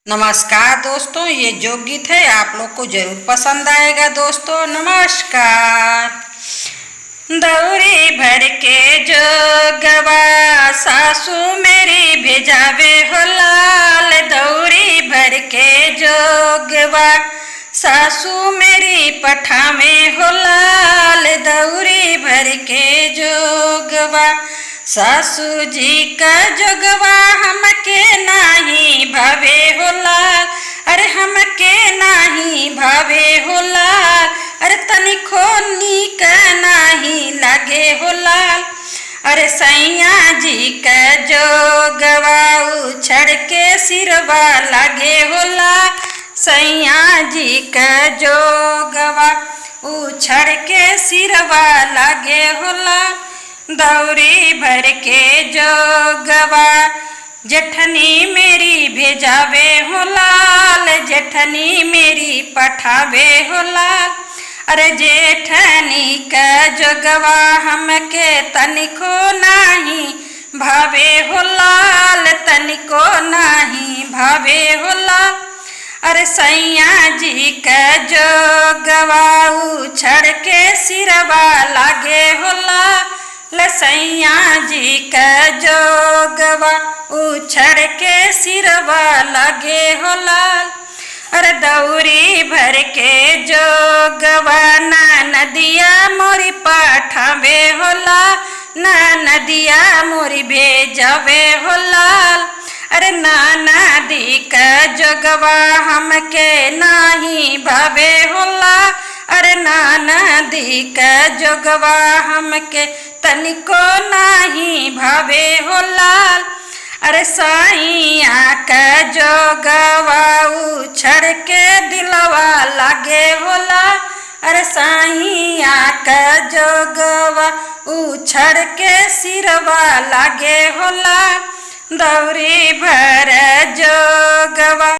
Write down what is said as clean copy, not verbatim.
नमस्कार दोस्तों, ये जो गीत है आप लोग को जरूर पसंद आएगा। दोस्तों नमस्कार। दौरी भर के जोगवा सासू मेरी भेजावे हो लाल, दौरी भर के जोगवा सासू मेरी पठावे हो लाल, दौरी भर के जोगवा सासू जी का जोगवा हमके नाही भावे हो लाल, अरे हमके नाही भावे हो लाल, अरे तनिको नीक नाही लागे हो लाल। अरे सैया जी का जोगवा उछड़ के सिरवा लागे हो लाल, सैया जी का जोगवा उछड़ के सिरवा लागे हो लाल। दौरी भर के जोगवा जेठनी मेरी भेजावे हो लाल, जेठनी मेरी पठावे हो लाल, अरे जेठनी का जोगवा हमके तनिको नाही भावे हो लाल, तनिको नाही भावे हो लाल। अरे सैया जी का जोगवा उछड़ के सिरवा लागे हो लाल, सैया जी का जोगवा उछड़ के सिरवा लगे हो लाल। अरे दौरी भर के जोगवा ना नदिया मोरी पठावे हो लाल, ना नदिया मोरी भेजवे हो लाल, अरे नाना दी का जोगवा हमके नाही भावे हो लाल, अरे नाना दी का जोगवा हमके तनिको नाही भावे हो लाल। अरे साइया का जोगवा उछड़ के दिलवा लागे हो लाल, अरे साइया का जोगवा उछड़ के सिरवा लागे हो लाल। दौरी भर जोगवा